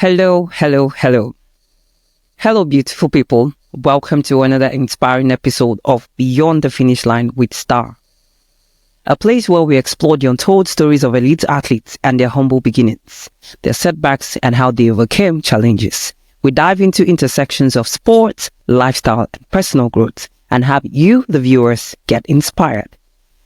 Hello, hello, hello. Hello, beautiful people. Welcome to another inspiring episode of Beyond the Finish Line with Star, a place where we explore the untold stories of elite athletes and their humble beginnings, their setbacks, and how they overcame challenges. We dive into intersections of sports, lifestyle, and personal growth, and have you, the viewers, get inspired.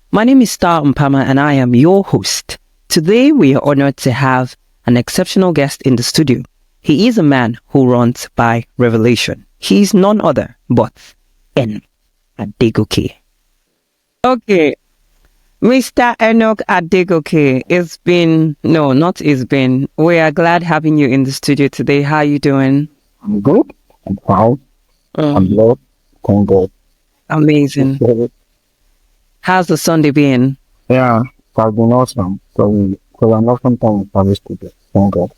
My name is Star Mpama, and I am your host. Today, we are honored to have an exceptional guest in the studio. He is a man who runs by revelation. He is none other but Enoch Adegoke. Okay, Mr. Enoch Adegoke, we are glad having you in the studio today. How are you doing? I'm good. I'm proud. I'm loved. Thank God. Amazing. How's the Sunday been? Yeah, it has been awesome. So I'm awesome time in Paris today. Thank God.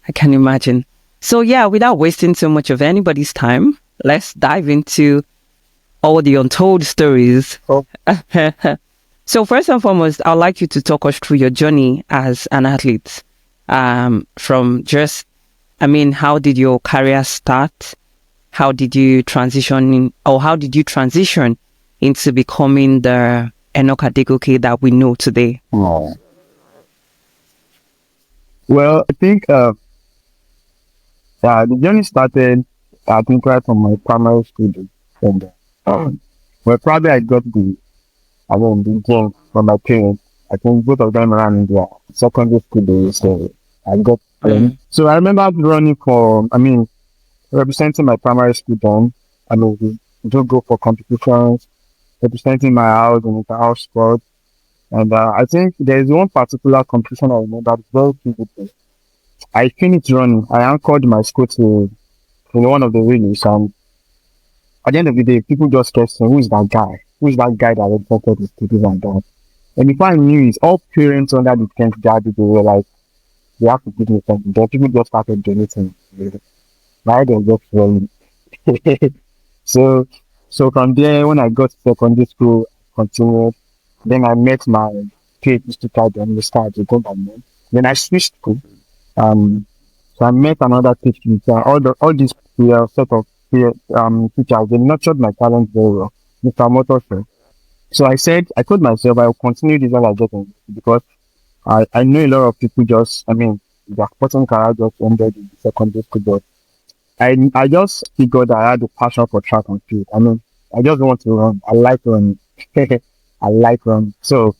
I can imagine. So yeah, without wasting so much of anybody's time, let's dive into all the untold stories. Oh. So first and foremost, I'd like you to talk us through your journey as an athlete. How did your career start? How did you transition into becoming the Enoch Adegoke that we know today? Oh. Well, I think the journey started, I think, right from my primary school days. And probably I got the gene from my parents. I think both of them ran in their secondary school days, so I got So I remember running representing my primary school then. We do go for competitions, representing my house in inter-house sports. And I think there is one particular competition I remember very vividly. I finished running. I anchored my school to one of the relays, and at the end of the day, people just kept saying, "Who is that guy? Who is that guy that represented the students and that?" And before I knew it, all parents under the tent gathered, they were like, "They have to give me something." Then people just started donating. My head was just rolling. So from there, when I got to secondary school, I continued. Then I met my PhD student and we started to go by name. Then I switched school. So I met another PhD. All these set of teachers, they nurtured my talent very well. Mr. Motorford. So I said, I told myself I will continue this while I get in because I know a lot of people their sporting career just ended in secondary school, but I just figured I had a passion for track and field. I just want to run. I like running. I like running. So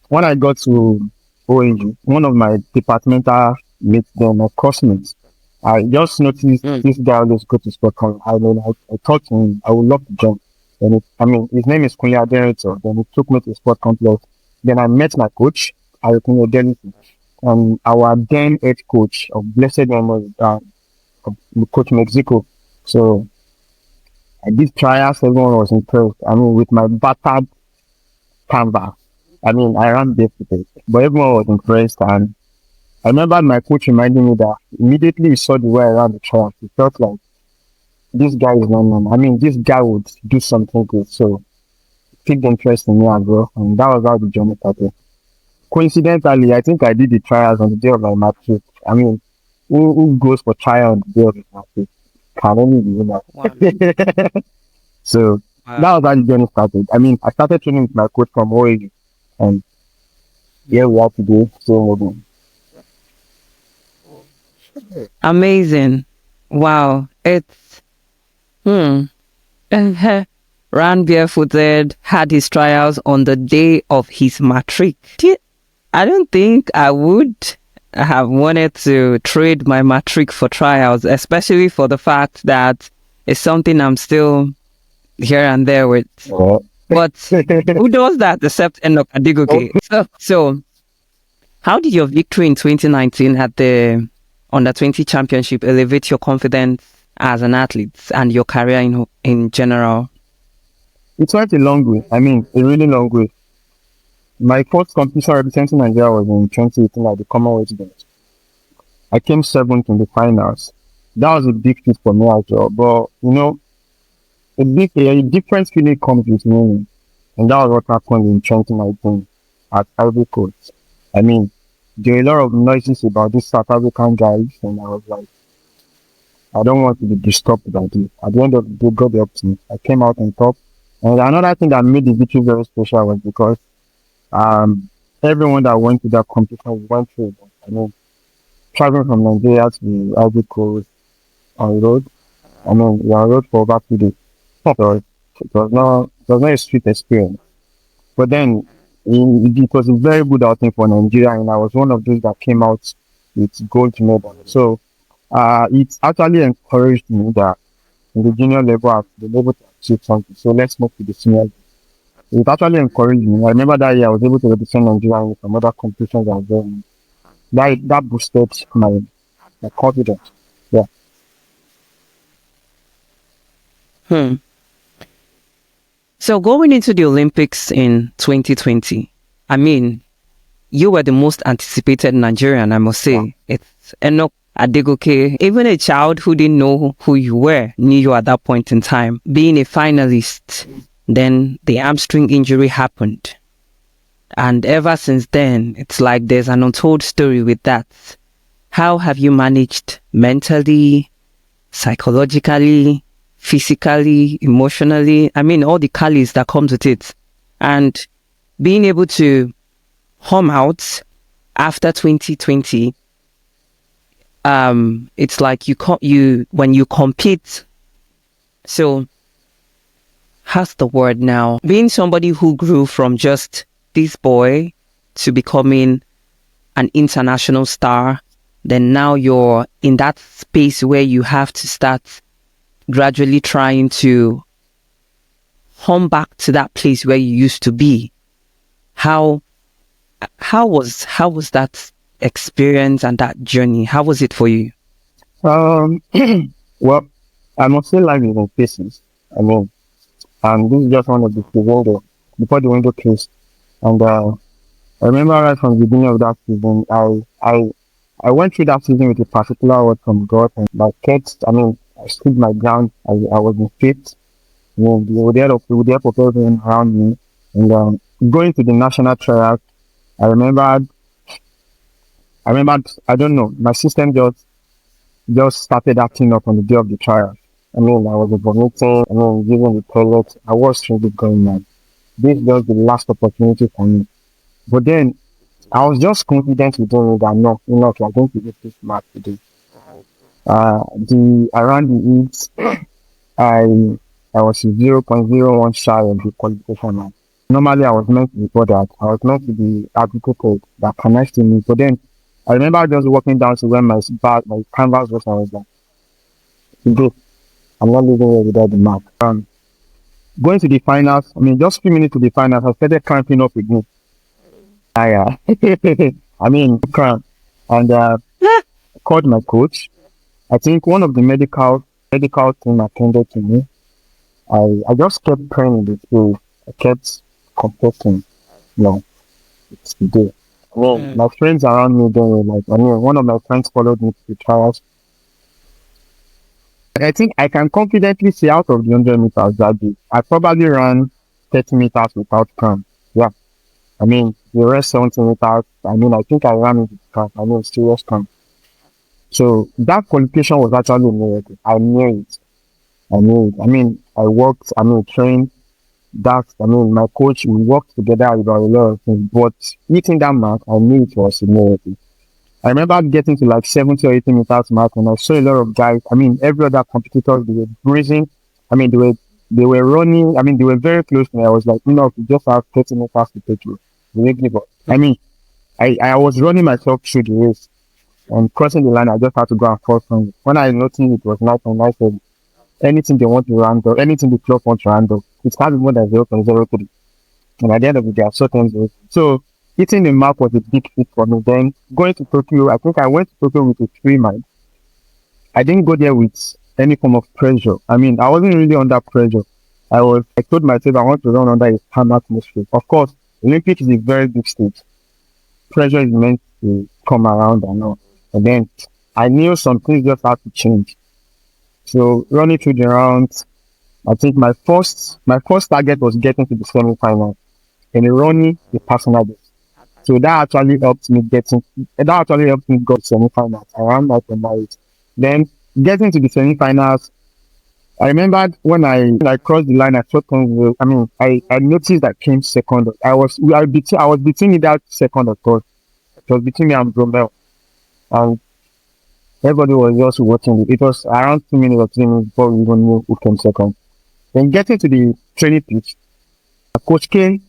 when I got to OAU, one of my departmental mates then, my classmates, I just noticed this guy always go to sport camp. I thought to him, I would love to jump. And his name is Kunle Adegoke. Then he took me to the sport complex. Then I met my coach, Kunle Adegoke, and our then head coach of blessed memory, Coach Mexico. So I did trials. Everyone was impressed. With my battered canvas. I ran barefooted, but everyone was impressed. And I remember my coach reminding me that immediately he saw the way I ran the trials, he felt like this guy is not normal. This guy would do something good. So he took interest in me as well, and that was how the journey started. Coincidentally, I think I did the trials on the day of my matric. Who goes for trial on the day of his matric? Can only be enough. Wow. So that was how the journey started. I started training with my coach from OAU, and here we are today, still moving. Amazing. Wow. It's ran barefooted, had his trials on the day of his matric. I don't think I would have wanted to trade my matric for trials, especially for the fact that it's something I'm still here and there with. But who does that except Enoch Adegoke? So how did your victory in 2019 at the Under-20 Championship elevate your confidence as an athlete and your career in general? It went a long way. A really long way. My first competition representing Nigeria was in 2018 at the Commonwealth Games. I came 7th in the finals. That was a big feat for me as well. But a different feeling comes with winning, and that was what happened in 2019 at Ivory Coast. there were a lot of noises about these South African guys, and I was like, I don't want to be disturbed about it. At the end of the day, God helped me. I came out on top. And another thing that made the victory very special was because um, everyone that went to that competition went through it. I mean, traveling from Nigeria to the Ivory Coast on road. I mean, we are on road for over 2 days. So it was not a sweet experience. But then it was a very good outing for Nigeria, and I was one of those that came out with gold medal. So it actually encouraged me that in the junior level I've been able to achieve something. So let's move to the senior level. It actually encouraged me. I remember that year I was able to represent Nigeria in some other competitions as well. That boosted my confidence. Yeah. Hmm. So going into the Olympics in 2020, I mean, you were the most anticipated Nigerian, I must say. Yeah. It's Enoch Adegoke. Even a child who didn't know who you were knew you at that point in time. Being a finalist, then the hamstring injury happened. And ever since then, it's like there's an untold story with that. How have you managed mentally, psychologically, physically, emotionally? I mean, all the calories that comes with it. And being able to home out after 2020, it's like when you compete. So, how's the word now? Being somebody who grew from just this boy to becoming an international star, then now you're in that space where you have to start gradually trying to home back to that place where you used to be. How was that experience and that journey? How was it for you? Um, well, I must say life is in phases. I mean, and this is just one of the window before the window closed. And I remember right from the beginning of that season, I went through that season with a particular word from God, and my kids, I mean, I stood my ground. I was in faith. You know, with the help of everyone around me, and going to the national trial, I remembered. I don't know. My system just started acting up on the day of the trial. I mean, I was vomiting. I mean, using the toilet. I was really going mad. This was the last opportunity for me. But then I was just confident within me that no, you know, we are going to get this match today. The around the heat, I I was 0.01 shy of the qualification mark. Normally, I was meant to be bothered. I was meant to be advocated that connects to me. But then I remember just walking down to where my canvas was. I was like, today, I'm not leaving here without the mark. Going to the finals, I mean, just few minutes to the finals, I started cramping up with me. I mean, cramp. And called my coach. I think one of the medical team attended to me. I just kept praying in the spirit. I kept confessing, no, it's the day. I mean, my friends around me, they were like, I mean, one of my friends followed me to the trials. I think I can confidently say out of the 100 meters that day, I probably ran 30 meters without cramp. Yeah. I mean, the rest 70 meters, I mean, I think I ran into cramp. I mean, serious cramp. So that qualification was actually a miracle. I knew it. I knew it. I mean, trained. I mean, my coach, we worked together about a lot of things. But hitting that mark, I knew it was a miracle. I remember getting to like 70 or 80 meters mark, and I saw a lot of guys. I mean, every other competitors, they were breathing. I mean, they were running. I mean, they were very close to me. I was like, you know, if you just have 30 meters to take you. I mean, I was running myself through the race. And crossing the line, I just had to go and fall from it. When I noticed it was night, and I said, anything they want to handle, anything the club wants to handle, it can't be more than 0.03. And at the end of the day, I saw things. So hitting the mark was a big hit for me. Then going to Tokyo, I think I went to Tokyo with a 3 mind. I didn't go there with any form of pressure. I mean, I wasn't really under pressure. I told myself I want to run under a calm atmosphere. Of course, Olympic is a very big stage. Pressure is meant to come around and all. And then I knew some things just had to change. So running through the rounds, I think my first target was getting to the semi-final. And running the personal best. So that actually helped me go to semi-finals around that marriage. Then getting to the semi-finals, I remembered when I crossed the line, I thought, I noticed I came second. I was between either second or third. It was between me and Bromel. And everybody was just watching it. It was around 2 minutes or 3 minutes before we even knew who came second. Then getting to the training pitch, Coach K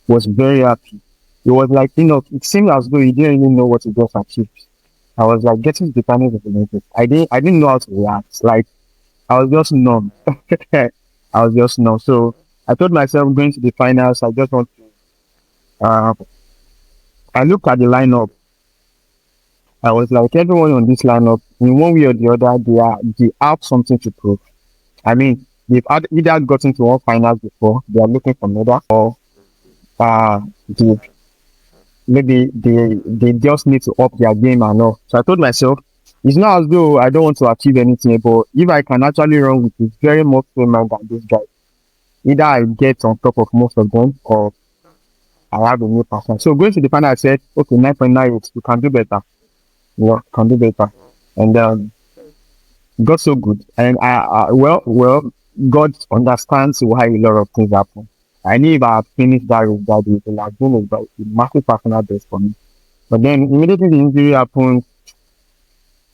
was very happy. It was like, it seemed as though he didn't even know what he just achieved. I was like getting to the finals of the Olympics. I didn't know how to react. Like I was just numb. I was just numb. So I told myself going to the finals, I just want to I looked at the lineup. I was like, everyone on this lineup, in one way or the other, they have something to prove. I mean, they've either gotten to one finals before, they are looking for medal, or uh, they maybe they just need to up their game and all. So I told myself, it's not as though I don't want to achieve anything, but if I can actually run with this very much mind than this guy, either I get on top of most of them or I have a new person. So going to the final, I said, okay, 9.98, you can do better. Can do better. And got so good. And God understands why a lot of things happen. I knew if I had finished that race that day, it would have been a massive personal best for me. But then immediately the injury happened,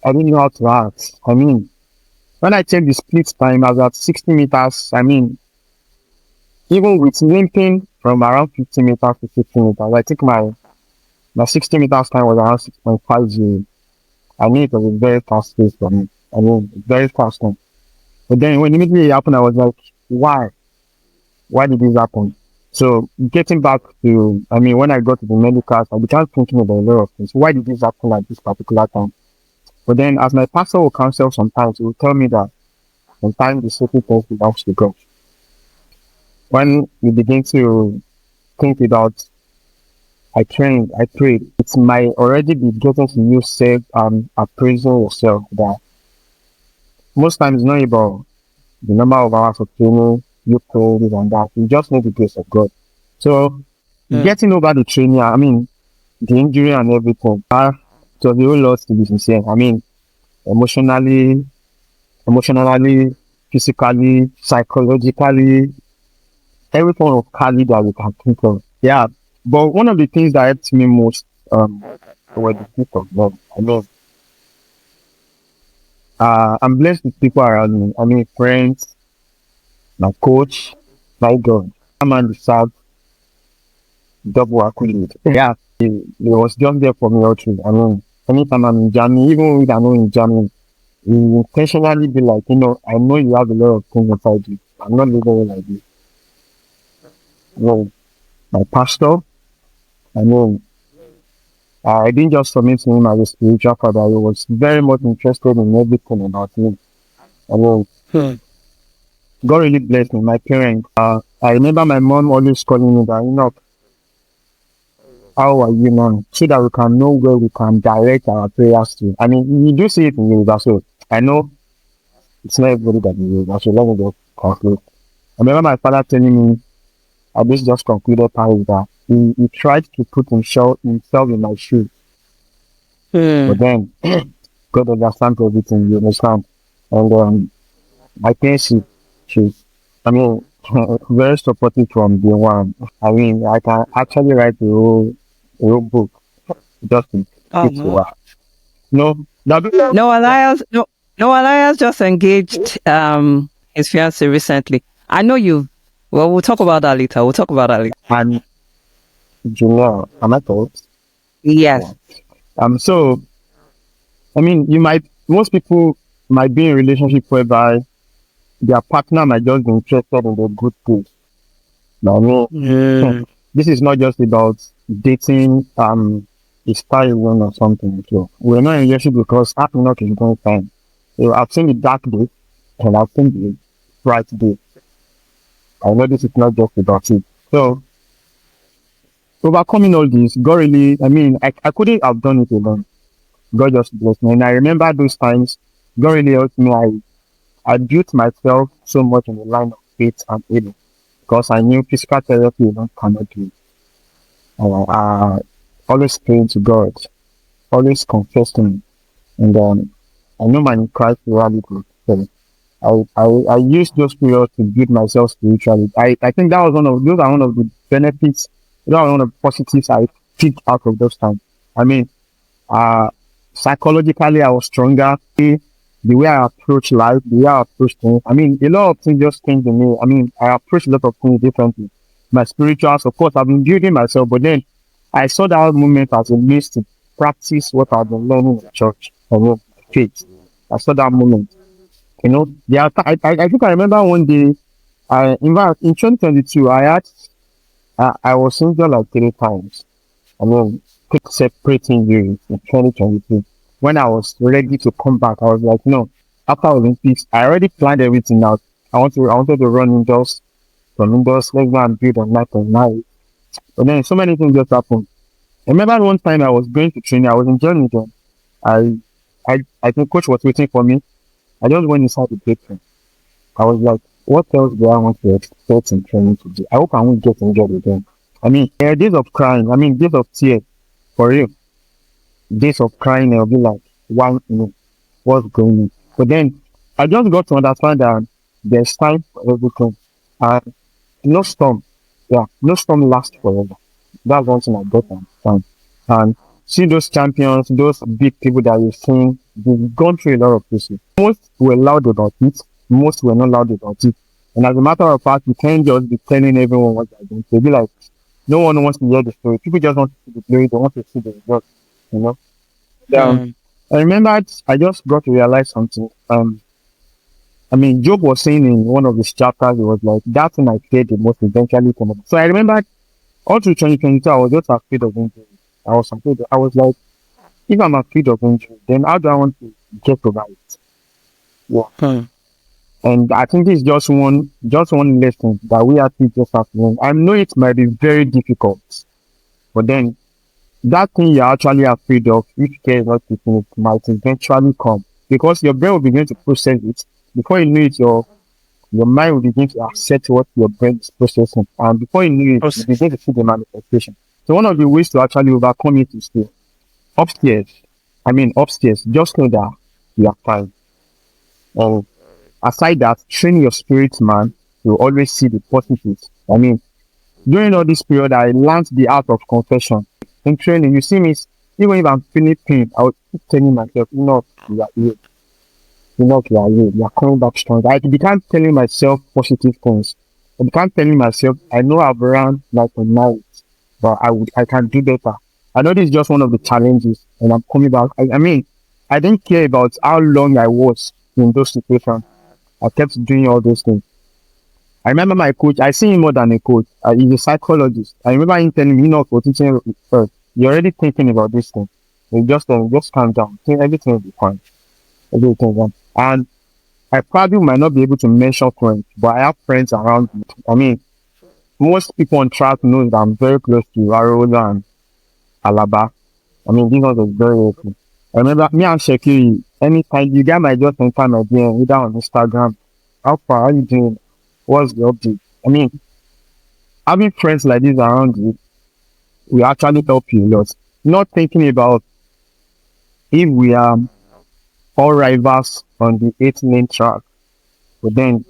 I didn't know how to act. I mean, when I checked the split time, I was at 60 meters. I mean, even with limping from around 50 meters to 50 meters, I think my 60 meters time was around 6.50. I knew it was a very fast pace for me. I mean, very fast one. But then when immediately it happened, I was like, why? Why did this happen? So getting back to, when I got to the medicals, I began thinking about a lot of things. Why did this happen at this particular time? But then as my pastor will counsel sometimes, he will tell me that sometimes the sacred things belongs to God. When you begin to think about, I trained, I prayed, it might already be getting to you self appraising yourself that most times it's not about the number of hours of training, you pray this and that. You just need the grace of God. So getting over the training, the injury and everything, it was a whole lot to be sincere. Emotionally, physically, psychologically, every form of quality that we can think of. Yeah. But one of the things that helped me most were the gift of love. I'm blessed with people around me. Friends, my coach, my God. I'm on the side, double accolade. Yeah, he was just there for me all through. Anytime I'm in Germany, even if I'm not in Germany, he intentionally be like, I know you have a lot of things inside you. I'm not living like this. My pastor, I didn't just submit to him as a spiritual father. He was very much interested in everything about me. God really blessed me. My parents. I remember my mom always calling me that, how are you now? So that we can know where we can direct our prayers to. You do see it in Yoruba, so I know it's not everybody that is Yoruba. So let me just conclude. I remember my father telling me, this just concluded part that he tried to put himself in my shoes. But then God understands everything, you understand? And my parents, she's very supportive from day one. I can actually write a whole book just to teach you. No, Elias just engaged his fiancée recently. I know you. Well, we'll talk about that later. And Junior, am I told? Yes. Yeah. So, most people might be in a relationship whereby their partner might just be interested in the good things. This is not just about dating a style one or something. So we're not in a relationship because Enoch is going fine. So I've seen the dark day and I've seen the bright day. I know this is not just about it. So overcoming all this, God really, I couldn't have done it alone. God just blessed me. And I remember those times, God really helped me. I built myself so much in the line of faith and healing because I knew physical therapy alone cannot do it. always praying to God, always confessing, and I know my Christ reality. So I use those periods to build myself spiritually. I think that was those are one of the benefits, those are one of the positives I picked out of those times. I mean, uh, psychologically I was stronger. The way I approach life, the way I approach things. I mean, a lot of things just changed in me. I mean, I approach a lot of things differently. My spirituals, of course, I've been building myself, but then I saw that moment as a means to practice what I've been learning in church and faith. I saw that moment. You know, I think I remember one day, in fact, in 2022, I was injured like 3 times. I mean, quick separating years in 2022. When I was ready to come back, I was like, no, after Olympics, I already planned everything out. I wanted to run indoors, from indoors, let's go and build on night and night. But then so many things just happened. I remember one time I was going to training, I was in Germany then. I, I think coach was waiting for me. I just went inside the gate. I was like, what else do I want to expect in training to do? I hope I won't get injured again. I mean, there are days of crying. I mean, days of tears. For real. Days of crying, I'll be like, why, what's going on? But then, I just got to understand that there's time for everything. And no storm, no storm lasts forever. That's one thing I got to understand. And see those champions, those big people that you've seen, they've gone through a lot of places. Most were loud about it, most were not loud about it. And as a matter of fact, you can't just be telling everyone what they're doing. They'll be like, no one wants to hear the story. People just want to see the glory, they want to see the results, you know. Mm. I remembered I just got to realize something. I mean, Job was saying in one of his chapters, it was like that thing I feared the most eventually came up. So I remembered all through 2022, I was just afraid of injury. I was afraid. I was like, if I'm afraid of injury, then how do I want to get over it? Yeah. Mm. And I think it's just one lesson that we actually just have to learn. I know it might be very difficult, but then that thing you're actually afraid of, if care is not taking it, might eventually come because your brain will begin to process it. Before you know it, your mind will begin to accept what your brain is processing, and before you know it, you Pros- begin to see the manifestation. So one of the ways to actually overcome it is to upstairs. I mean upstairs, just know that you are fine. And aside that, train your spirit man to always see the positives. I mean, during all this period, I learned the art of confession. In training, you see me, even if I'm feeling pain, I would keep telling myself, no, you are here. You know, you are here. You are coming back strong. I began telling myself positive things. I began telling myself, I know I've run like a night, but I can do better. I know this is just one of the challenges, and I'm coming back. I mean, I didn't care about how long I was in those situations. I kept doing all those things. I remember my coach, I see him more than a coach. He's a psychologist. I remember him telling me, for teaching first, you're already thinking about this thing. You just calm down. Think everything will be fine. Everything will be fine. And I probably might not be able to mention friends, but I have friends around me. I mean, most people on track know that I'm very close to Arola and Alaba. I mean, these ones are very open. I remember me and Shekiri, anytime you guys might just enter my DM, either on Instagram, how far are you doing? What's the update? I mean, having friends like this around you will actually help you a lot. Not thinking about if we are all rivals on the 8 lane track, but then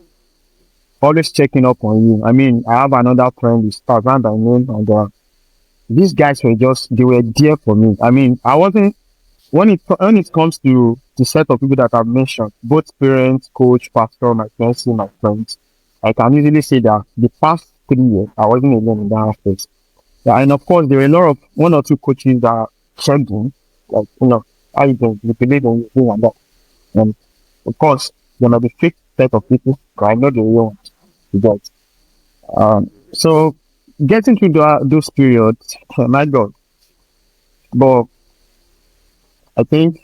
always checking up on you. I mean, I have another friend, is Tarzan by name, and these guys they were there for me. I mean, I wasn't, when it comes to the set of people that I've mentioned, both parents, coach, pastor, my friends, my friends, I can easily say that the past 3 years, I wasn't alone in that aspect. Yeah, and of course, there were a lot of one or two coaches that checked in, like, how you doing? You believe in you and that. And of course, there might be fake set of people, but I know the real ones to get. So getting through those periods, my God. But I think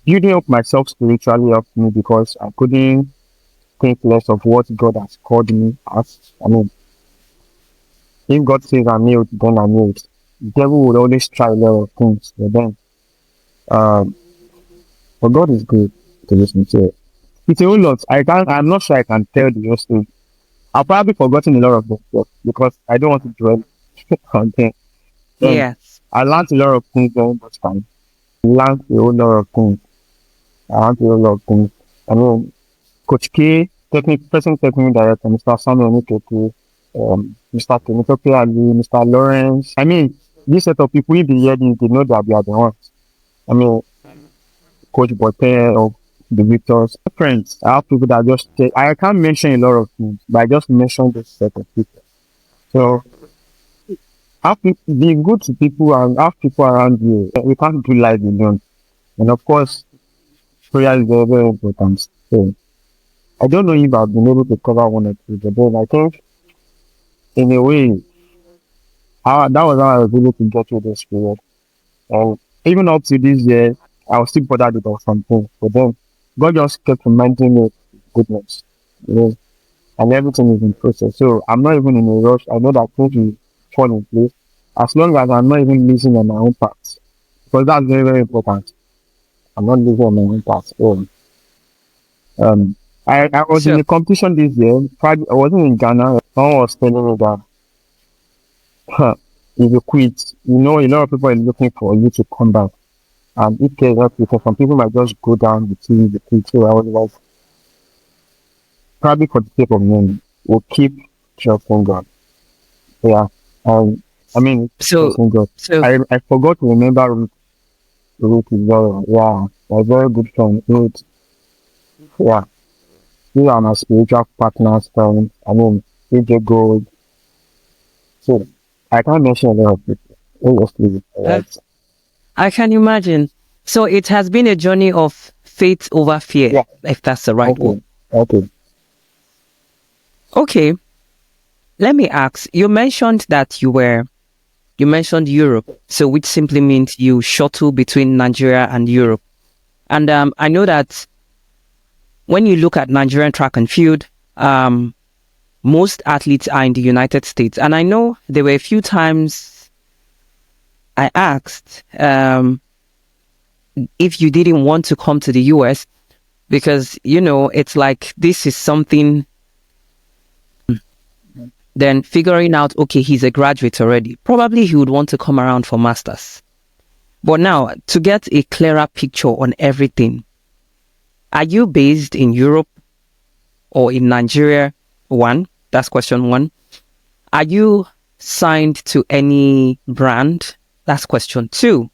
building up myself spiritually helped me because I couldn't think less of what God has called me as. I mean, if God says I'm healed, then I'm healed. The devil would always try a lot of things, but then, um, but God is good to listen to it. It's a whole lot. I'm not sure I can tell the whole story. I've probably forgotten a lot of them because I don't want to dwell on them. Um, Yes. I learned a lot of things during that time. I learned a whole lot of things. I learned a whole lot of things. I mean, Coach K, person technical director, Mr. Samuel Niketu, Mr. Temitope Ali, Mr. Lawrence. I mean, this set of people, if they hear this, they know that they are the ones. I mean, Coach Bote or the Victors. Friends, I have people that just take, I can't mention a lot of things, but I just mentioned this set of people. So, be good to people and have people around you. We can't do life alone. And of course, prayer is very, very important. So, I don't know if I've been able to cover one or two, but I think in a way, that was how I was able to get through this period. And even up to this year, I was still bothered about something. But then God just kept reminding me of goodness. You know, and everything is in process. So I'm not even in a rush. I know that things will fall in place. As long as I'm not even losing on my own path. Because that's very, very important. I'm not losing on my own path. So, I was in So, a competition this year. I wasn't in Ghana. Someone was telling me that if you quit, you know, a lot of people are looking for you to come back. And it cares not because some people might just go down the team, the quit. So I was like, probably for the sake of money, we'll keep trusting God. Yeah. I mean, so, trusting God. so, I forgot to remember Ruth is very, yeah, a very good friend. Ruth, yeah. These are my spiritual partners, friends. I mean, AJ Gold. So I can't mention a lot of people. Obviously, uh, right? I can imagine. So it has been a journey of faith over fear, Yeah. if that's the right word. Okay. Okay. Okay, let me ask. You mentioned Europe, so which simply means you shuttle between Nigeria and Europe. And I know that when you look at Nigerian track and field, most athletes are in the United States. And I know there were a few times I asked if you didn't want to come to the US because, you know, it's like this is something. Then figuring out, okay, he's a graduate already. Probably he would want to come around for masters. But now, to get a clearer picture on everything, are you based in Europe or in Nigeria? One, that's question one. Are you signed to any brand? That's question two.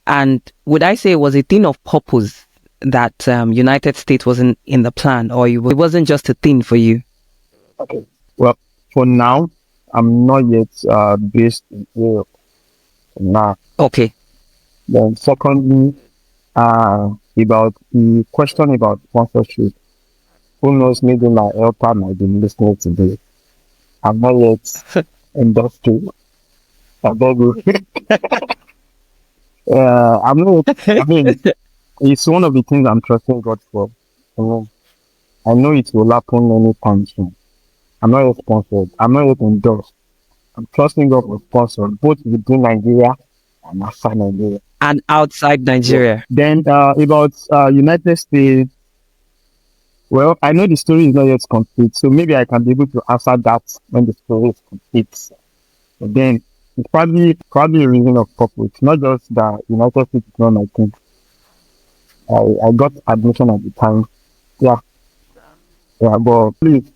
And would I say it was a thing of purpose that United States wasn't in the plan, or it wasn't just a thing for you? Okay. Well, for now, I'm not yet based in Europe. Now, Okay. then secondly, about the question about sponsorship. Who knows? Maybe my helper might be listening today. I'm not yet industry. I beg you. I'm not. I mean, it's one of the things I'm trusting God for. You know, I know it will happen anytime soon. I'm not yet sponsored. I'm not yet endorsed. I'm trusting God for sponsor both within Nigeria and outside Nigeria. And outside Yeah. Nigeria. Then about United States. Well, I know the story is not yet complete, so maybe I can be able to answer that when the story is complete. But then it's probably a reason of purpose. Not just that United States is not my thing. I got admission at the time. Yeah, yeah, but please,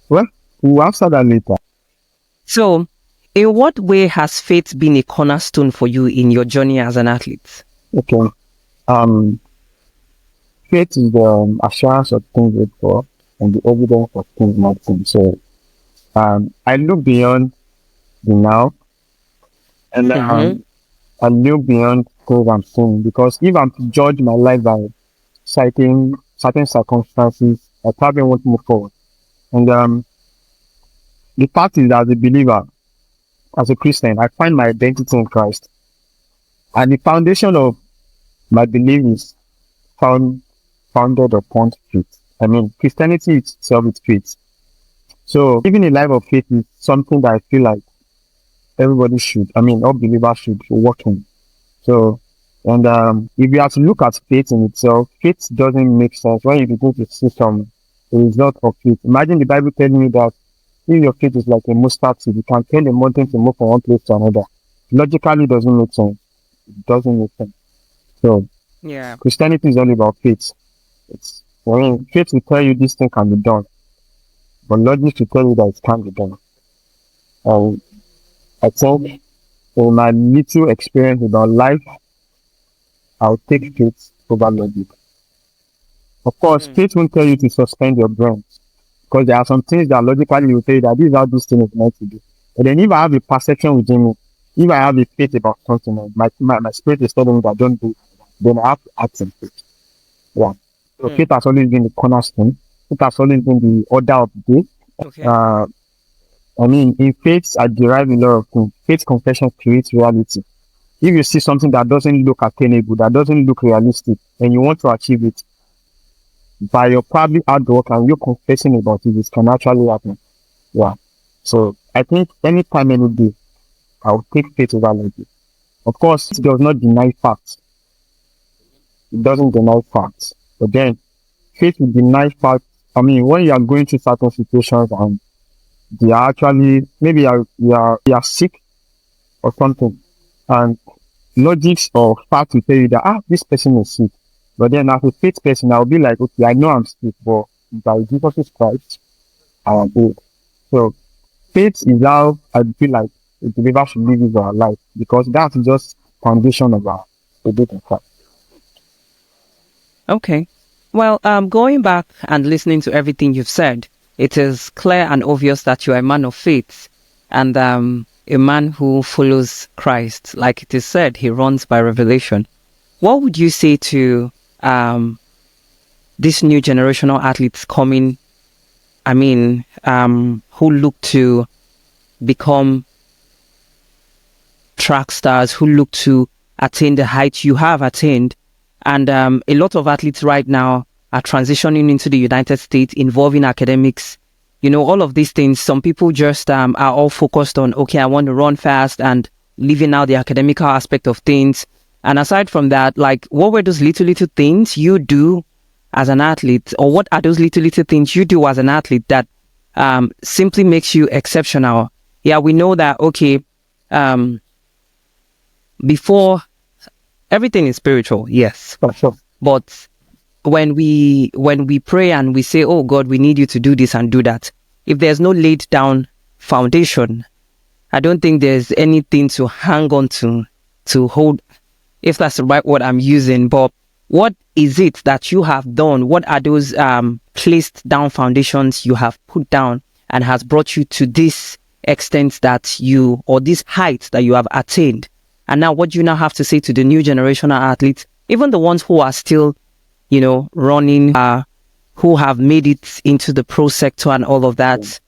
well, we'll answer that later. So, in what way has faith been a cornerstone for you in your journey as an athlete? Okay. Um, Faith is the assurance of things waited for and the evidence of things not seen. So, I look beyond the now and Mm-hmm. I look beyond things I'm seeing because if I'm to judge my life by citing certain circumstances, I probably won't move forward. And the fact is, as a believer, as a Christian, I find my identity in Christ, and the foundation of my belief is founded upon faith. I mean, Christianity itself is faith. So, living a life of faith is something that I feel like everybody should. I mean, all believers should work in. So, and if you have to look at faith in itself, faith doesn't make sense when you begin to see some result of faith. Imagine the Bible telling me that if your faith is like a mustard seed, you can tell a mountain to move from one place to another. logically it doesn't make sense. It doesn't make sense. So Yeah. Christianity is all about faith. Faith will tell you this thing can be done, but logic will tell you that it can't be done. And I think in my little experience about life, I'll take faith over logic. Of course, Mm. faith won't tell you to suspend your brain because there are some things that logically will tell you that this is how this thing is meant to be. But then if I have a perception within me, if I have a faith about something, my spirit is telling me that don't do it, then I have to act in faith. Yeah. So Mm. faith has always been the cornerstone. It has always been the order of the day. Okay. In faith, I derive a lot of things. Faith confession creates reality. If you see something that doesn't look attainable, that doesn't look realistic, and you want to achieve it, by your probably hard work and you confessing about it, it can actually happen. Yeah. So I think anytime, any day, I'll take faith over logic. Of course, it does not deny facts. It doesn't deny facts. But then faith will deny facts. When you are going through certain situations and they are actually maybe you are sick or something, and logics or facts will tell you that this person is sick. But then as a faith person, I'll be like, okay, I know I'm sick, but by Jesus Christ, I am healed. So faith is how I feel like a believer should live his our life because that's just foundation of our faith in Christ. Okay. Well, going back and listening to everything you've said, it is clear and obvious that you are a man of faith and a man who follows Christ. Like it is said, he runs by revelation. What would you say to these new generational athletes coming, who look to become track stars, who look to attain the heights you have attained? And a lot of athletes right now are transitioning into the United States, involving academics. All of these things, some people just are all focused on, okay, I want to run fast and leaving out the academical aspect of things. And aside from that, like, what were those little things you do as an athlete, or what are those little things you do as an athlete that simply makes you exceptional? Yeah, we know that, okay, before everything is spiritual, yes. For sure. But when we pray and we say, oh God, we need you to do this and do that, if there's no laid down foundation, I don't think there's anything to hang on to hold, if that's the right word I'm using. But what is it that you have done? What are those placed down foundations you have put down and has brought you to this extent that you, or this height that you have attained? And now what do you now have to say to the new generational athletes, even the ones who are still, running, who have made it into the pro sector and all of that?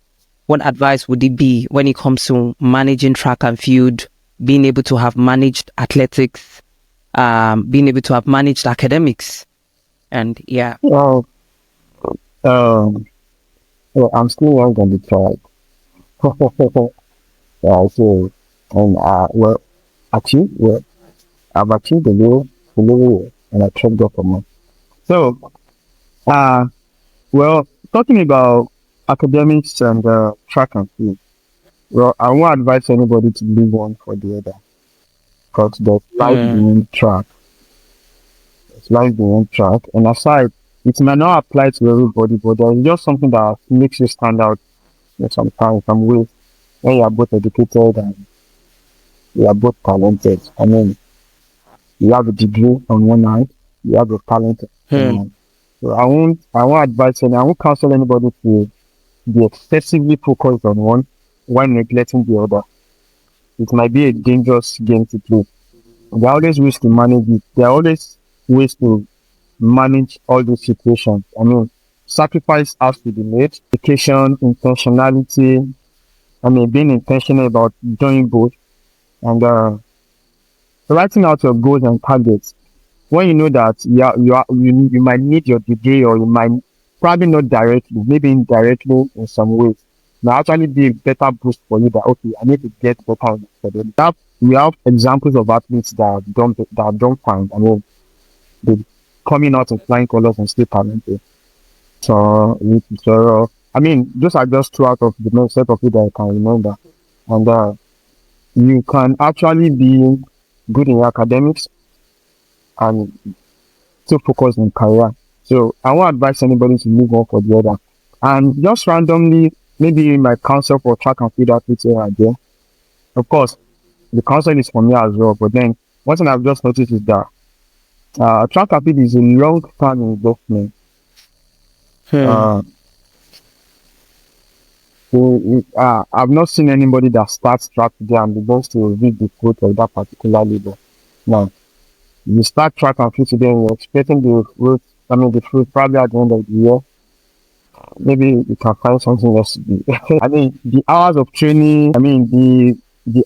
What advice would it be when it comes to managing track and field, being able to have managed athletics, being able to have managed academics? And yeah. Well, I'm still young on the track. Yeah, so, and I've achieved the little, and I tried God for more. So, talking about academics and track and field, well, I won't advise anybody to leave one for the other because there's life beyond track. There's life beyond track, and aside, it may not apply to everybody, but there's just something that makes you stand out in some ways when you are both educated and you are both talented. You have a degree on one hand, you have a talent on one hand. So I won't advise I won't counsel anybody to be excessively focused on one while neglecting the other. It might be a dangerous game to play. There are always ways to manage it. There are always ways to manage all these situations. Sacrifice has to be made. Education, intentionality. Being intentional about doing both. And writing out your goals and targets. When you know that you might need your degree, or you might probably not directly, maybe indirectly in some ways, may actually be a better boost for you that, okay, I need to get better for them. We have examples of athletes that don't find. They coming out in flying colors and still talented. So those are just two out of the set of it that I can remember. And you can actually be good in your academics and still focus on career. So I won't advise anybody to move on for the other. And just randomly, maybe my counsel for track and field athletes here and there. Of course, the counsel is for me as well. But then one thing I've just noticed is that track and field is a long-term investment. Uh, I've not seen anybody that starts track today and begins to read the fruit of that particular labor. Now, you start track and field today and you're expecting the fruit, the fruit probably at the end of the year. Maybe you can find something else to do. I mean, the hours of training, the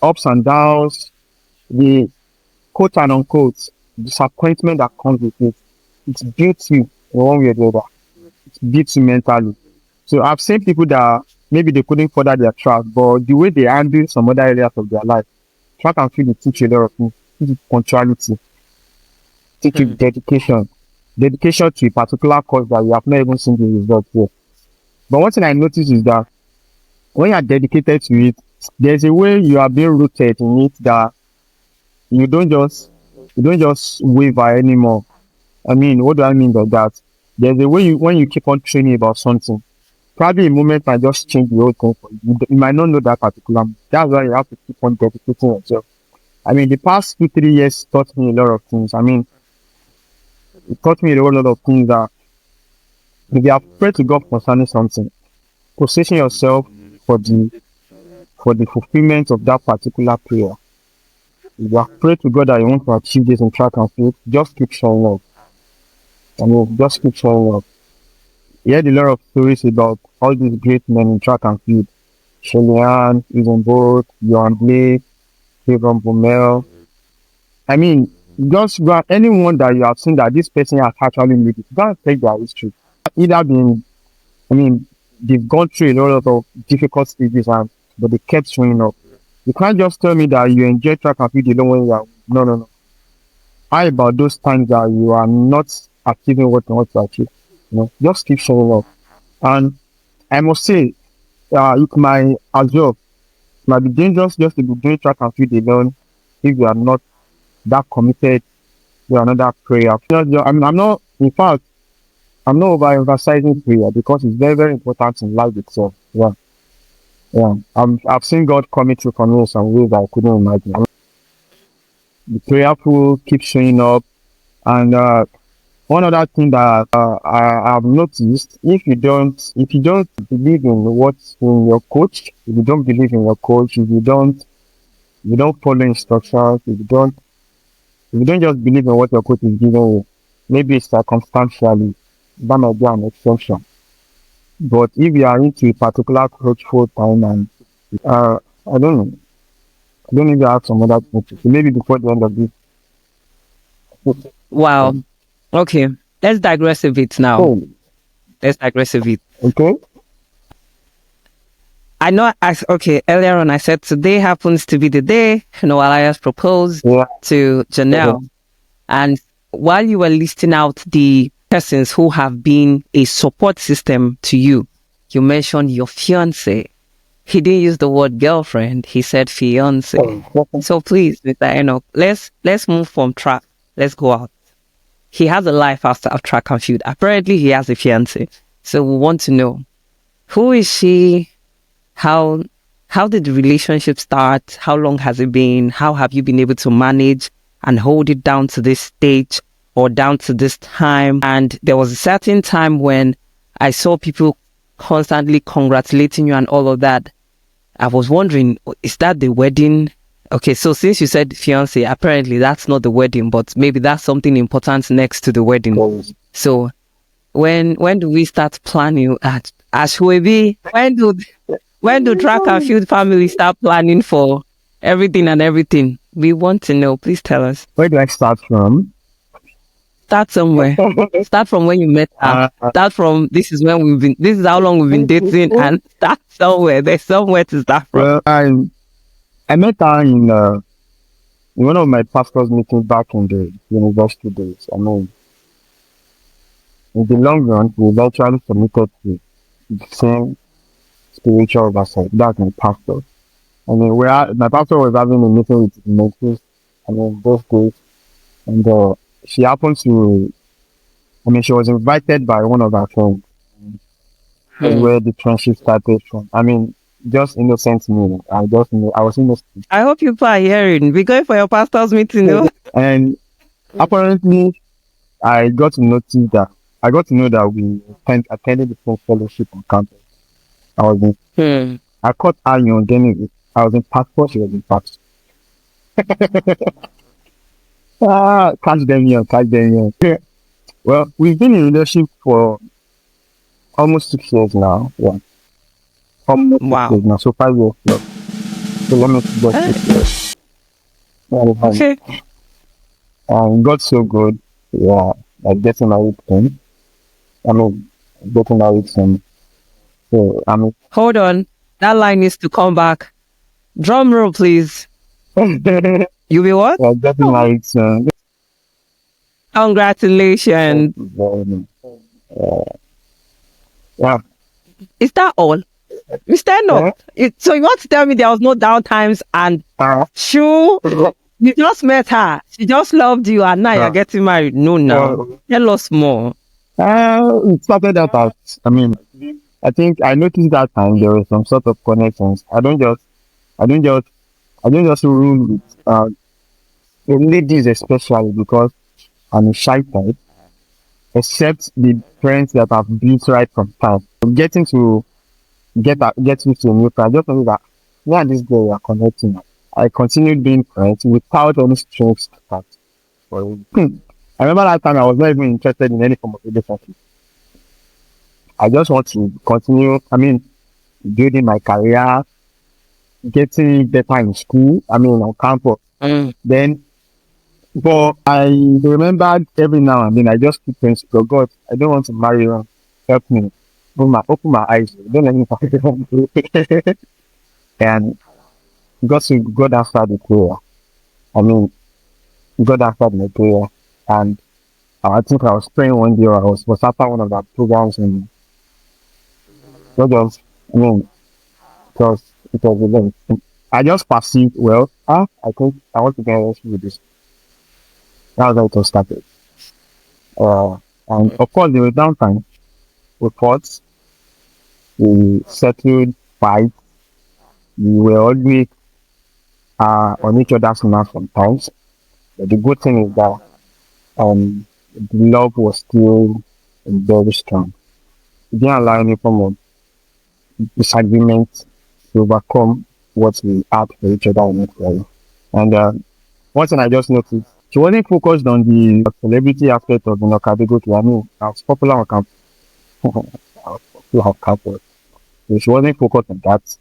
ups and downs, the quote and unquote disappointment that comes with it, it's built you in one way or the other. It's built you mentally. So I've seen people that maybe they couldn't further their track, but the way they handle some other areas of their life, track and field will teach you a lot of things. Teach you punctuality, teach you dedication to a particular cause that you have not even seen the result yet. But one thing I noticed is that when you are dedicated to it, there's a way you are being rooted in it that you don't just waver anymore. I mean, what do I mean by that? There's a way when you keep on training about something, probably a moment might just change the whole thing for you. You might not know that particular. That's why you have to keep on dedicating yourself. I mean, the past 2-3 years taught me a lot of things. I mean, it taught me a whole lot of things that if you are prayed to God concerning something, position yourself for the fulfillment of that particular prayer. If you are prayed to God that you want to achieve this in track and field, just keep showing up. Just keep showing up. You heard a lot of stories about all these great men in track and field. Shelian, Usain Bolt, Johan Blake, Kevin Bomel. I mean, just go anyone that you have seen that this person has actually made it. Go and take their history. Either they've gone through a lot of difficult stages but they kept showing up. You can't just tell me that you enjoy track and field alone when you are no. How about those times that you are not achieving what you want to achieve? Just keep showing up. And I must say, it might be dangerous just to be doing track and field alone if you are not that committed to another prayer. I'm not overemphasizing prayer because it's very, very important in life itself. Yeah. I've seen God coming through for me in some ways I couldn't imagine. The prayerful, keep showing up, and one other thing that I have noticed: if you don't believe in your coach, if you don't believe in your coach, if you don't follow instructions, if you don't just believe in what your coach is giving you, maybe circumstantially, that might be an exception. But if you are into a particular coach full time and I don't know. I don't need to have some other things. Maybe before the end of this. Wow. Okay. Let's digress a bit now. Oh. Let's digress a bit. Okay. I know. Earlier on, I said today happens to be the day Elias proposed to Janelle, and while you were listing out the persons who have been a support system to you, you mentioned your fiance. He didn't use the word girlfriend. He said fiance. So please, Mr. Enoch, let's move from track. Let's go out. He has a life after track and field. Apparently, he has a fiance. So we want to know, who is she? How did the relationship start? How long has it been? How have you been able to manage and hold it down to this stage or down to this time? And there was a certain time when I saw people constantly congratulating you and all of that. I was wondering, is that the wedding? Okay, so since you said fiance, apparently that's not the wedding, but maybe that's something important next to the wedding. So when do we start planning at Ashwebi? When do track and field family start planning for everything and everything? We want to know. Please tell us. Where do I start from? Start somewhere. Start from when you met her. Start from this is how long we've been dating, and start somewhere. There's somewhere to start from. Well, I met her in one of my pastor's meetings back in the university days. I mean, in the long run, we eventually submitted to the same spiritual oversight. That's my pastor. I mean, my pastor was having a meeting with Moses, I mean, those days, and she happened to, I mean, she was invited by one of her friends. That's Hmm. where the friendship started from. I mean, just innocent me. I just knew, I was innocent. I hope people are hearing. Be going for your pastor's meeting, no? And apparently, I got to know that we attended the same fellowship on campus. I was in, Hmm. I caught her young anyway. I was in passport, she was in passport. Catch them young. Well, we've been in relationship for almost 6 years now. Yeah, almost six Wow. years now. So 5 years plus. So let me go Eh, 6 years. Yeah, okay. and got so good. Yeah, like getting married soon. I mean, getting married soon. So I mean, Hold on. That line needs to come back. Drum roll, please. yeah, You be what? getting Oh, married soon. Thank congratulations. you very much. Yeah, Is that all? Mr. Enoch, yeah. so you want to tell me there was no downtimes and Uh, shoo, you just met her. She just loved you and now you're uh, getting married. No, now. well, Tell us more. it started out as, I mean, I think I noticed that time there were some sort of connections. I don't just, I don't just rule with the ladies especially because I'm a shy type. Except the friends that I've built right from time. Getting to get into a new friend, I just know that me and this girl are connecting. I continued being friends without any strings attached. For I remember that time I was not even interested in any form of relationship. I just want to continue. I mean, building my career, getting better in school. I mean, on campus. Mm. Then, but I remember every now and then I just keep praying to God. I don't want to marry her. Help me. Open my eyes. Don't let me marry her. And God answered the prayer. I mean, God answered my prayer. And I think I was praying one day. Was after one of the programs and God just, I mean, it was event. I just perceived, well, I think I want to get rest with this. That was how it was started. And of course, there was downtime. We fought, we settled, fight. We were always on each other's nerves sometimes. But the good thing is that um, the love was still very strong. It didn't allow any form of disagreement to overcome what we had for each other in each other. And one thing I just noticed, she wasn't focused on the celebrity aspect of Enoch Adegoke. I mean, I was popular on campus. I was popular on campus. So she wasn't focused on that.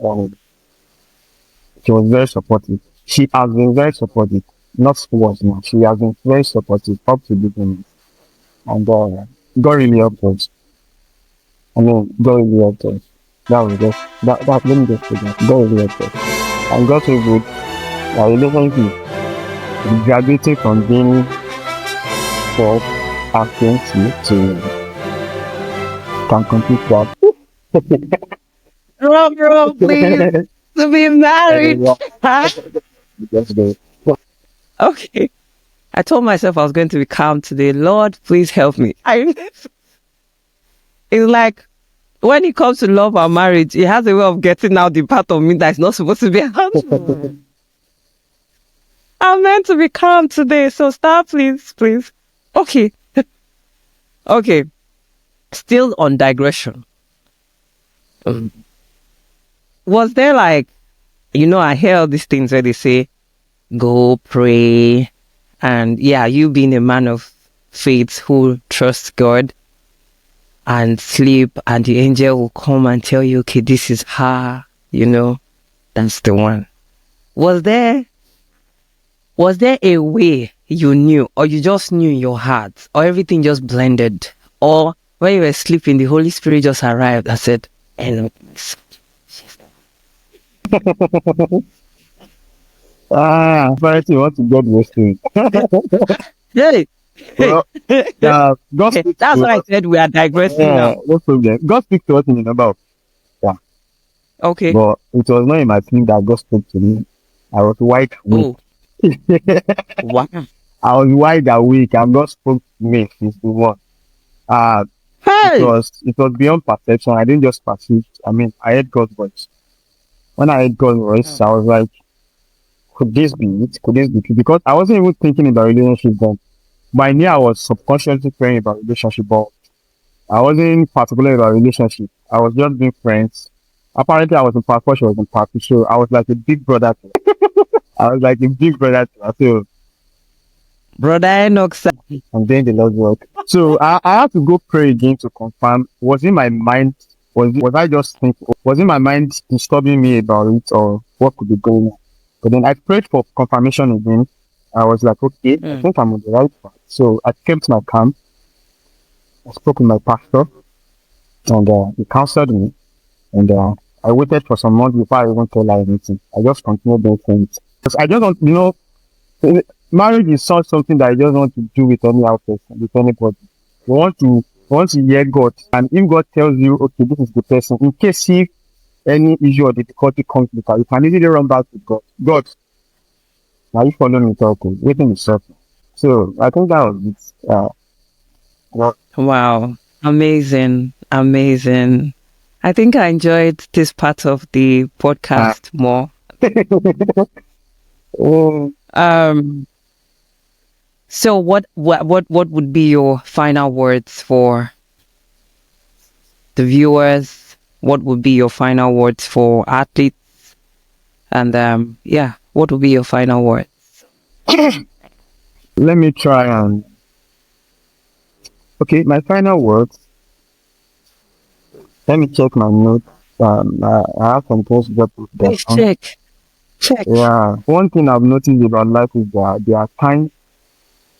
Um, she was very supportive. She has been very supportive. Not was now. She has been very supportive up to the moment. And God really helped us. I mean, God really helped us. That was just that. Let me just say that God really helped us. And God so good. Our relationship is graduating from being 12 and 20 to can complete that. Drum roll, please. To be married. Huh? Just go. Okay. I told myself I was going to be calm today. Lord, please help me. It's like when it comes to love or marriage, it has a way of getting out the part of me that's not supposed to be out. I'm meant to be calm today, so stop, please, please. Okay. Okay. Still on digression. Was there like, I hear all these things where they say, go pray, and yeah, you being a man of faith who trusts God and sleep, and the angel will come and tell you, okay, this is her, that's the one. Was there a way you knew, or you just knew in your heart, or everything just blended, or when you were sleeping, the Holy Spirit just arrived and said, hello. Apparently, what to God was doing. Hey, Well, God speaks that's to why I us. said we are digressing Yeah, now. no problem. God speaks to us in the number of, yeah. Okay. but it was not in my sleep that God spoke to me. I was wide awake. Oh, wow. I was wide awake, and God spoke to me since the one. Uh, Hey. it was beyond perception. I didn't just perceive. I mean, I heard God's voice. When I heard God's voice, Mm. I was like, could this be it? Could this be it? Because I wasn't even thinking about relationship then. But I knew I was subconsciously praying about relationship, but I wasn't particular about relationship. I was just being friends. Apparently, I was in passport, she was in passport, so I was like a big brother to her. I was like a big brother to her. So Brother Enoch, sir. I'm doing the Lord's work. So I had to go pray again to confirm. Was in my mind? Was I just thinking? Was in my mind disturbing me about it, or what could be going on? But then I prayed for confirmation again. I was like, okay, I Mm. think I'm on the right path. So I kept my calm. I spoke with my pastor, and he counseled me. And I waited for some months before I even told her anything. I just continued being friends. Because I just want, marriage is not something that I just want to do with any other person, with anybody. We want to hear God. And if God tells you, okay, this is the person, in case if any issue or difficulty comes with her, you can easily run back to God. God, now you follow me, talk, waiting is something. So I think that was it. Well, Wow. Amazing. Amazing. I think I enjoyed this part of the uh, podcast more. oh, Um, so what would be your final words for the viewers? What would be your final words for athletes? And yeah, what would be your final word? let me try and, okay, my final words. Let me check my notes. I have some things to put Please down. check. Check. Yeah, one thing I've noticed about life is that there are times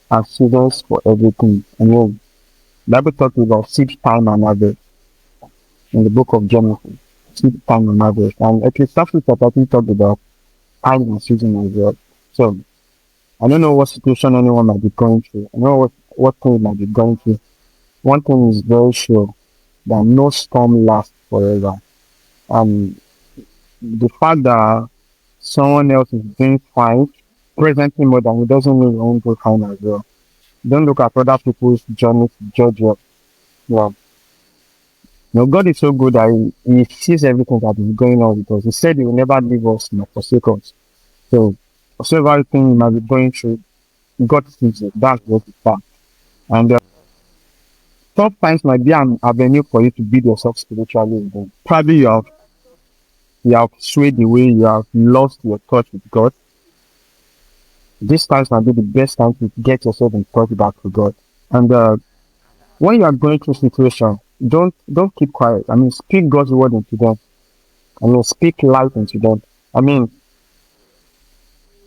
and seasons for everything. I mean, Bible talks about seed time and harvest in the book of Genesis. Seed time and harvest, and Ecclesiastes chapter 3 talks about time and season as well. So I don't know what situation anyone might be going through. I know what thing might be going through. One thing is very sure that no storm lasts forever. And the fact that someone else is doing fine presently more than it doesn't mean your own go fine as well. Don't look at other people's journey to judge you. Yeah. God is so good that he sees everything that is going on with us. He said he will never leave us nor forsake us. So whatever thing you might be going through, God sees it. That's what it's fact. And tough times might be an avenue for you to build yourself spiritually again. Probably you have swayed away, you have lost your touch with God. These times might be the best time to get yourself in touch back with God. And when you are going through situation, don't keep quiet. I mean, speak God's word into them. I mean, speak life into them. I mean,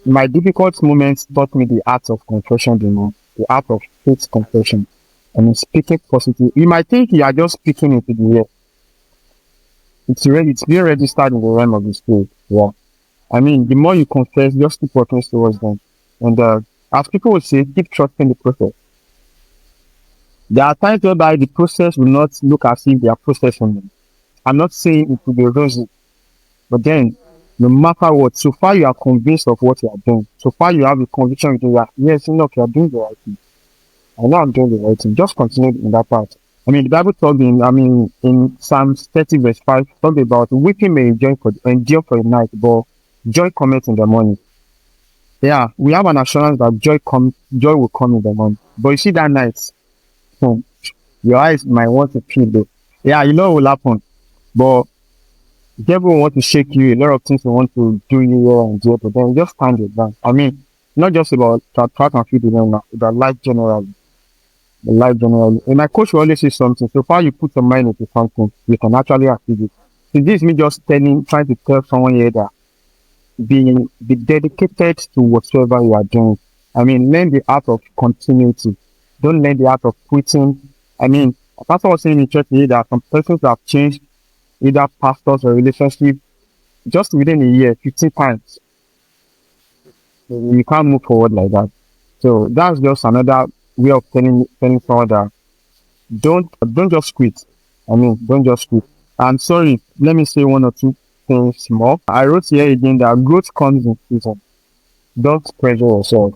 my difficult moments taught me the art of confession, the art of faith confession. I mean, speaking positive. You might think you are just speaking into the air. It's being registered in the realm of the spirit. Yeah. I mean, the more you confess, just keep working towards them. And as people would say, keep trusting the process. There are times whereby the process will not look as if they are processing. I'm not saying it will be rosy, but then no matter what, so far you are convinced of what you are doing. So far you have a conviction with you that yes, look, you are doing the right thing. I know I'm doing the right thing. Just continue in that part. I mean, the Bible talks in Psalms 30 verse 5, talk about weeping may endure for a night, but joy cometh in the morning. Yeah, we have an assurance that joy will come in the morning. But you see that night, hmm, your eyes might want to peel though. Yeah, you know what will happen. But the devil will want to shake you. A lot of things will want to do you here and there, but then just stand your ground. I mean, not just about track and field now, about life generally. The life generally. And my coach will always say something. So far you put your mind into something, you can actually achieve it. So this is me just trying to tell someone here that be dedicated to whatsoever you are doing. I mean, learn the art of continuity. Don't learn the art of quitting. I mean, a pastor was saying in church today that some persons have changed either pastors or relationship just within a year, 15 times. You can't move forward like that. So that's just another way of telling someone that don't just quit. I mean, don't just quit. I'm sorry. Let me say one or two things small. I wrote here again that growth comes in season. Don't pressure yourself.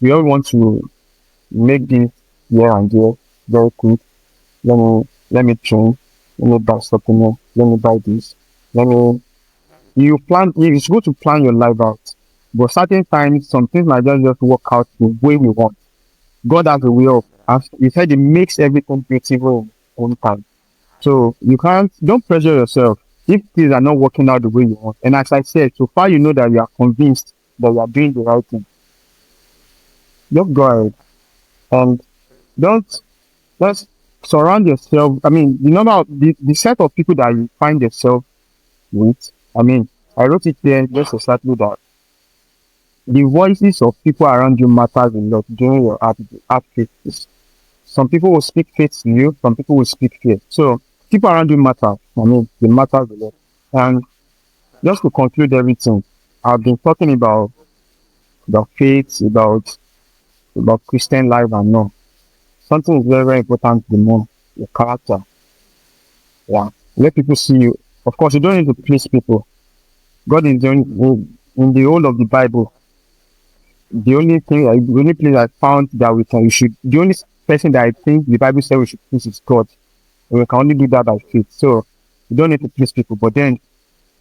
We all want to make this here and there very quick. Let me train. Let me buy supplement. Let me buy this. Let me. You plan. It's good to plan your life out, but certain times some things might just work out the way we want. God has a way of. As He said, He makes everything beautiful in own time. So you can't. Don't pressure yourself if things are not working out the way you want. And as I said, so far you know that you are convinced that you are doing the right thing. Just go ahead and don't just surround yourself. I mean, the number of the set of people that you find yourself with. I mean, I wrote it there just exactly that the voices of people around you matters a lot during your art phases. Some people will speak faith to you, some people will speak fear. So people around you matter. I mean, they matter a lot. And just to conclude everything, I've been talking about faith, about Christian life and all. Something is very, very important the more your character. Yeah. Let people see you. Of course, you don't need to please people. God is doing in the whole of the Bible. The only place I found that the only person that I think the Bible says we should please is God. And we can only do that by faith. So you don't need to please people, but then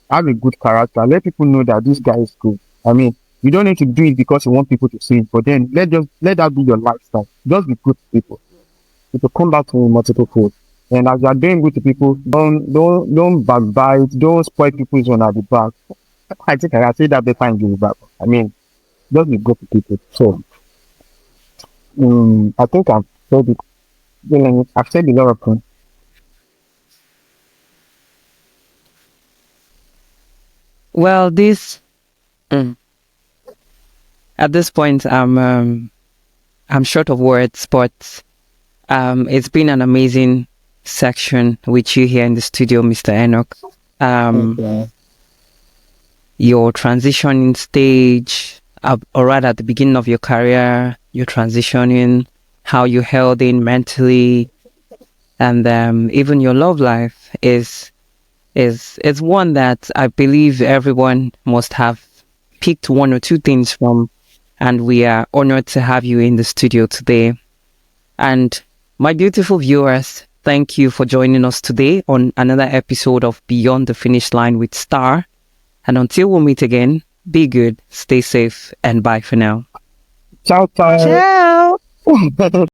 have a good character. Let people know that this guy is good. I mean, you don't need to do it because you want people to see it, but then let that be your lifestyle. Just be good to people. It will come back to you in multiple folds. And as you are doing good to people, don't backbite, don't spoil people's one at the back. I think I say that better in Yoruba. I mean, just be good to people. So I think I've said it. I've said a lot of things. Well, mm, at this point, I'm short of words, but it's been an amazing section with you here in the studio, Mr. Enoch. Okay. Your transitioning stage, or rather at the beginning of your career, you're transitioning, how you held in mentally, and even your love life is one that I believe everyone must have picked one or two things from, and we are honored to have you in the studio today. And my beautiful viewers, thank you for joining us today on another episode of Beyond the Finish Line with Star. And until we meet again, be good, stay safe, and bye for now. Ciao, ciao. Ciao!